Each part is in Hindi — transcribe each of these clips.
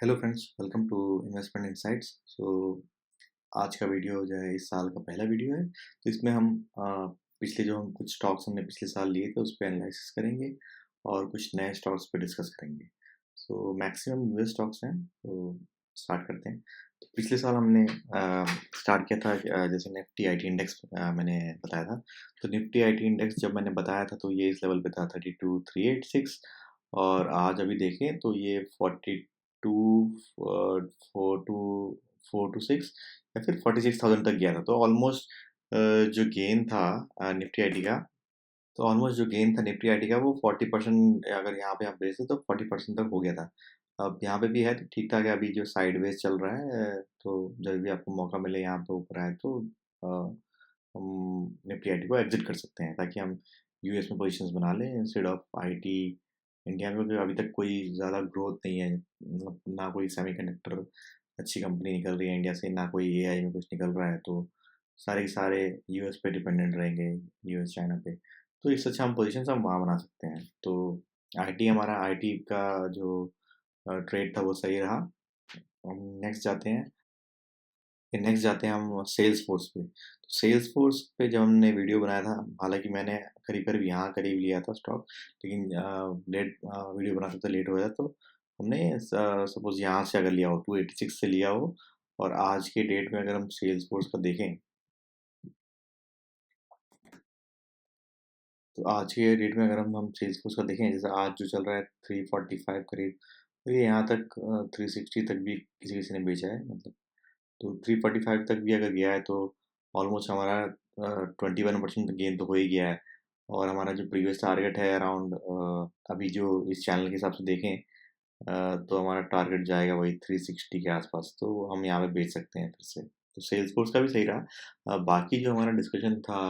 Hello friends, welcome to investment insights. आज का वीडियो जो है इस साल का पहला वीडियो है। तो इसमें हम पिछले जो हम कुछ स्टॉक्स हमने पिछले साल लिए थे उस पे एनालिसिस करेंगे और कुछ नए स्टॉक्स पे डिस्कस करेंगे। मैक्सिमम यूएस स्टॉक्स हैं, तो स्टार्ट करते हैं। तो पिछले साल हमने स्टार्ट किया था जैसे निफ्टी आईटी इंडेक्स मैंने बताया था। तो निफ्टी आईटी इंडेक्स जब मैंने बताया था तो ये इस लेवल पे था 32,386, और आज अभी देखें तो ये 42 4 टू 6 या फिर 46,000 तक गया था। तो ऑलमोस्ट जो गेन था निफ्टी आईटी का, तो ऑलमोस्ट जो गेन था निफ्टी आईटी का वो 40%, अगर यहाँ पे आप बेचे तो 40% तक हो गया था। अब यहाँ पे भी है तो ठीक ठाक है। अभी जो साइडवेज चल रहा है, तो जब भी आपको मौका मिले यहाँ पे ऊपर आए तो हम निफ्टी आईटी को एग्जिट कर सकते हैं, ताकि हम यूएस में पोजीशंस बना लें इंस्टेड ऑफ आईटी। इंडिया में भी अभी तक कोई ज़्यादा ग्रोथ नहीं है, मतलब ना कोई सेमीकंडक्टर अच्छी कंपनी निकल रही है इंडिया से, ना कोई एआई में कुछ निकल रहा है। तो सारे के सारे यूएस पे डिपेंडेंट रहेंगे, यूएस चाइना पे। तो इससे अच्छा हम पोजीशंस हम वहाँ बना सकते हैं। तो आईटी, हमारा आईटी का जो ट्रेड था वो सही रहा। हम नेक्स्ट जाते हैं। हम सेल्स फोर्स पे। तो सेल्स फोर्स पे जब हमने वीडियो बनाया था, हालांकि मैंने करीब करीब यहाँ करीब लिया था स्टॉक, लेकिन लेट वीडियो बनाते तो लेट हो गया। तो हमने सपोज यहाँ से अगर लिया हो 286 से लिया हो, और आज के डेट में अगर हम सेल्स फोर्स का देखें, तो आज के डेट में अगर हम सेल्स फोर्स का देखें, जैसे आज जो चल रहा है 345 करीब, तो ये यहाँ तक 360 तक भी किसी किसी ने बेचा है, मतलब। तो 345 तक भी अगर गया है तो ऑलमोस्ट हमारा 21% गेन तो हो ही गया है। और हमारा जो प्रीवियस टारगेट है अराउंड, अभी जो इस चैनल के हिसाब से देखें, तो हमारा टारगेट जाएगा वही 360 के आसपास। तो हम यहाँ पे बेच सकते हैं फिर से। तो सेल्स फोर्स का भी सही रहा। बाकी जो हमारा डिस्कशन था,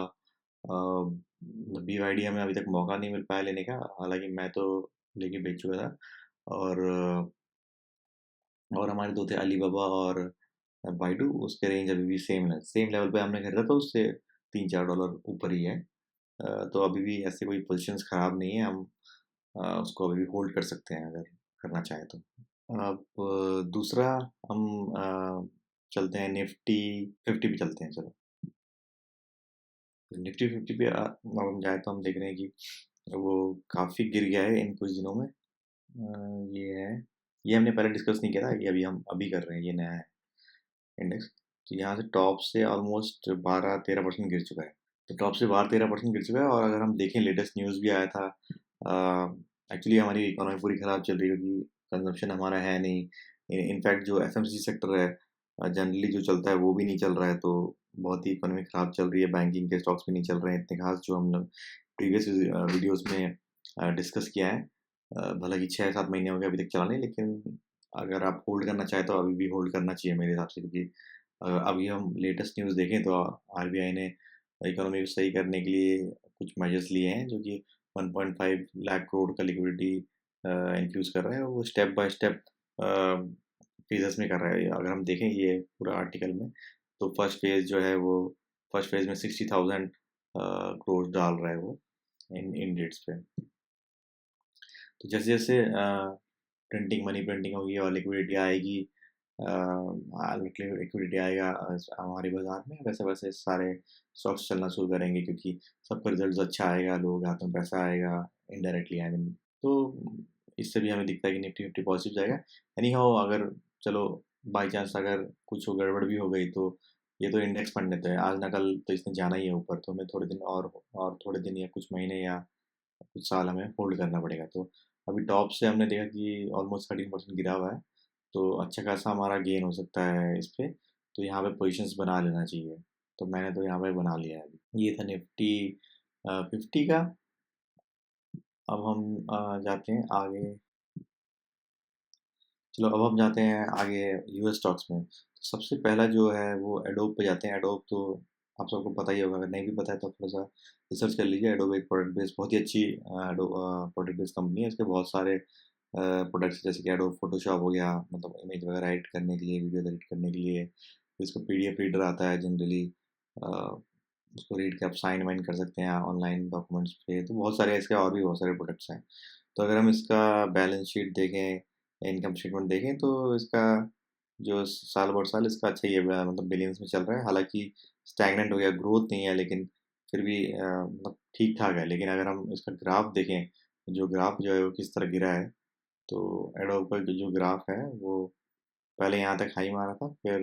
BYD हमें अभी तक मौका नहीं मिल पाया लेने का, हालांकि मैं तो लेके बेच चुका था। और हमारे दो थे अलीबाबा और बाइडू, उसके रेंज अभी भी सेम लेवल पे हमने खरीदा था, उससे $3-4 ऊपर ही है। तो अभी भी ऐसे कोई पोजीशंस ख़राब नहीं है, हम उसको अभी भी होल्ड कर सकते हैं अगर करना चाहें तो। अब दूसरा हम चलते हैं निफ्टी 50 पे चलते हैं, चलो। निफ्टी 50 पे अब हम जाए तो हम देख रहे हैं कि वो काफ़ी गिर गया है इन कुछ दिनों में। ये है, ये हमने पहले डिस्कस नहीं किया था, ये अभी हम अभी कर रहे हैं, ये नया है इंडेक्स। तो यहाँ से टॉप से ऑलमोस्ट 12-13% गिर चुका है। तो टॉप से 12-13% गिर चुका है। और अगर हम देखें, लेटेस्ट न्यूज़ भी आया था। एक्चुअली हमारी इकोनॉमी पूरी ख़राब चल रही है, क्योंकि कंजम्पशन हमारा है नहीं। इनफैक्ट जो एफएमसीजी सेक्टर है जनरली जो चलता है वो भी नहीं चल रहा है। तो बहुत ही इकोनॉमी ख़राब चल रही है, बैंकिंग के स्टॉक्स भी नहीं चल रहे हैं इतने खास, जो हमने प्रीवियस वीडियोज़ में डिस्कस किया है। भले ही 6-7 महीने हो गए अभी तक चलाने, लेकिन अगर आप होल्ड करना चाहें तो अभी भी होल्ड करना चाहिए मेरे हिसाब से, क्योंकि अभी हम लेटेस्ट न्यूज़ देखें तो आरबीआई ने इकोनॉमी को सही करने के लिए कुछ मेजर्स लिए हैं, जो कि 1.5 लाख करोड़ का लिक्विडिटी इन्फ्यूज़ कर रहा है। वो स्टेप बाय स्टेप फेजेस में कर रहा है। अगर हम देखें ये पूरा आर्टिकल में, तो फर्स्ट फेज में 60,000 करोड़ डाल रहा है वो इन डेट्स पे। तो जैसे जैसे मनी प्रिंटिंग होगी और लिक्विडिटी आएगी, लिक्विडिटी आएगा हमारे बाजार में, वैसे वैसे सारे स्टॉक्स चलना शुरू करेंगे, क्योंकि सबका रिजल्ट अच्छा आएगा, लोग हाथ में पैसा आएगा इनडायरेक्टली, आई मीन। तो इससे भी हमें दिखता है कि निफ्टी फिफ्टी पॉजिटिव जाएगा। एनी हाउ, अगर चलो बाई चांस अगर कुछ गड़बड़ भी हो गई, तो ये तो इंडेक्स फंड है, आज ना कल तो इसने जाना ही है ऊपर। तो हमें थोड़े दिन और थोड़े दिन या कुछ महीने या कुछ साल हमें होल्ड करना पड़ेगा। तो अभी टॉप से हमने देखा कि ऑलमोस्ट 13% गिरा हुआ है, तो अच्छा खासा हमारा गेन हो सकता है इस पे। तो यहाँ पे पोजीशंस बना लेना चाहिए। तो मैंने तो यहाँ पे बना लिया है अभी। ये था निफ्टी 50 का। अब हम जाते हैं आगे। चलो, अब हम जाते हैं आगे यूएस स्टॉक्स में। तो सबसे पहला जो है वो एडोब पे जाते हैं। एडोब तो आप सबको पता ही होगा, अगर नहीं भी पता है तो थोड़ा सा रिसर्च कर लीजिए। एडोब एक प्रोडक्ट बेस्ड बहुत ही अच्छी प्रोडक्ट बेस्ड कंपनी है। इसके बहुत सारे प्रोडक्ट्स, जैसे कि एडोब फोटोशॉप हो गया, मतलब इमेज वगैरह एडिट करने के लिए, वीडियो एडिट करने के लिए। इसको पीडीएफ रीडर आता है जनरली, उसको रीड के आप साइन वाइन कर सकते हैं ऑनलाइन डॉक्यूमेंट्स पे। तो बहुत सारे इसके और भी बहुत सारे प्रोडक्ट्स हैं। तो अगर हम इसका बैलेंस शीट देखें, इनकम स्टेटमेंट देखें तो इसका जो साल बर साल इसका अच्छा ही है, मतलब बिलियंस में चल रहा है। हालाँकि स्टैग्नेंट हो गया, ग्रोथ नहीं है, लेकिन फिर भी मतलब ठीक-ठाक है। लेकिन अगर हम इसका ग्राफ देखें, जो ग्राफ जो है वो किस तरह गिरा है, तो एडोब का जो ग्राफ है वो पहले यहाँ तक हाई मारा था, फिर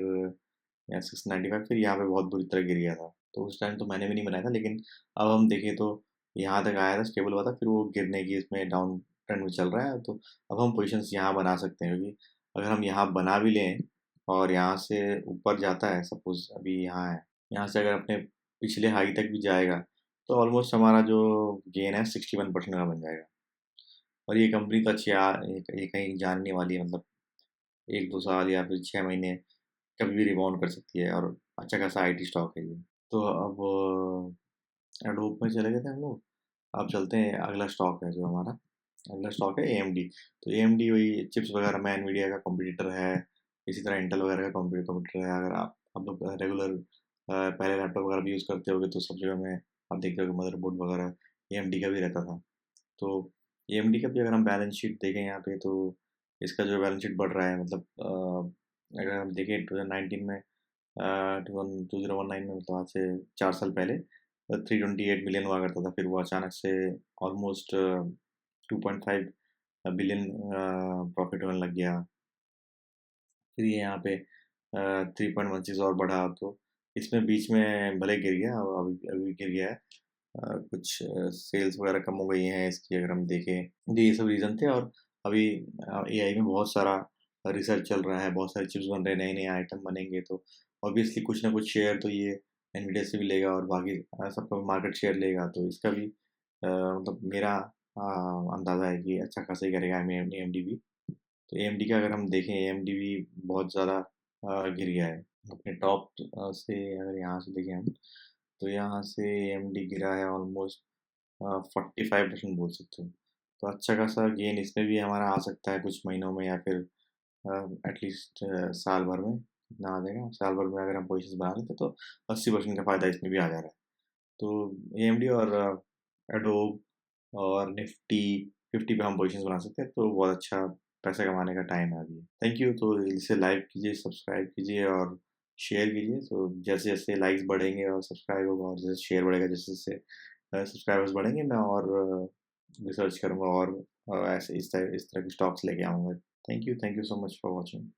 यहाँ 695, फिर यहाँ पे बहुत बुरी तरह गिर गया था। तो उस टाइम तो मैंने भी नहीं बनाया था, लेकिन अब हम देखें तो यहाँ तक आया था, स्टेबल हुआ था, फिर वो गिरने की इसमें डाउन ट्रेंड में चल रहा है। तो अब हम पोजीशंस यहाँ बना सकते हैं, क्योंकि अगर हम यहाँ बना भी लें और यहाँ से ऊपर जाता है, सपोज अभी यहाँ है, यहाँ से अगर अपने पिछले हाई तक भी जाएगा, तो ऑलमोस्ट हमारा जो गेन है 61% का बन जाएगा। और ये कंपनी तो अच्छी ये कहीं जानने वाली है, मतलब 1-2 साल या फिर 6 महीने कभी भी रिबाउंड कर सकती है, और अच्छा खासा आईटी स्टॉक है ये। तो अब एडोब में चले गए थे हम लोग। अब चलते हैं, अगला स्टॉक है जो हमारा, अगला स्टॉक है एएमडी। तो एएमडी वही चिप्स वगैरह में एनवीडिया का कॉम्पिटिटर है, इसी तरह इंटेल वगैरह का कॉम्पिटिटर है। अगर आप लोग रेगुलर पहले लैपटॉप वगैरह भी यूज़ करते होगे तो सब जगह में आप देखते होगे मदरबोर्ड वगैरह एएमडी का भी रहता था। तो एएमडी का भी अगर हम बैलेंस शीट देखें यहाँ पे, तो इसका जो बैलेंस शीट बढ़ रहा है, मतलब अगर हम देखें 2019 में, 2019 में, मतलब आज से 4 साल पहले 328 मिलियन हुआ करता था, फिर वो अचानक से ऑलमोस्ट 2.5 बिलियन प्रॉफिट होने लग गया। फिर ये यहाँ पे 3.16 और बढ़ा, तो इसमें बीच में भले गिर गया, अभी अभी गिर गया है। कुछ सेल्स वगैरह कम हो गई हैं इसकी, अगर हम देखें तो ये सब रीज़न थे। और अभी एआई में बहुत सारा रिसर्च चल रहा है, बहुत सारे चिप्स बन रहे हैं, नए नए आइटम बनेंगे, तो ऑब्वियसली कुछ ना कुछ शेयर तो ये एनवीडिया से भी लेगा, और बाकी सबका मार्केट शेयर लेगा। तो इसका भी मतलब मेरा अंदाज़ा है कि अच्छा खासा ही करेगा एएमडी भी। तो एएमडी का अगर हम देखें, एएमडी भी बहुत ज़्यादा गिर गया है अपने टॉप से। अगर यहाँ से देखें हम, तो यहाँ से एएमडी गिरा है ऑलमोस्ट 45% बोल सकते हो। तो अच्छा खासा गेन इसमें भी हमारा आ सकता है कुछ महीनों में, या फिर एटलीस्ट साल भर में। कितना आ जाएगा साल भर में, अगर हम पोजीशंस बना लेते तो 80% का फ़ायदा इसमें भी आ जा रहा है। तो एएमडी और एडोब और निफ्टी 50 पे हम पोजीशंस बना सकते हैं, तो बहुत अच्छा पैसा कमाने का टाइम है अभी। Thank you. तो इसे लाइक कीजिए, सब्सक्राइब कीजिए और शेयर कीजिए। तो जैसे जैसे लाइक्स बढ़ेंगे और सब्सक्राइब होगा, और जैसे शेयर बढ़ेगा, जैसे जैसे सब्सक्राइबर्स बढ़ेंगे, मैं और रिसर्च करूँगा, और ऐसे इस तरह की स्टॉक्स लेके आऊँगा। Thank you so much for watching.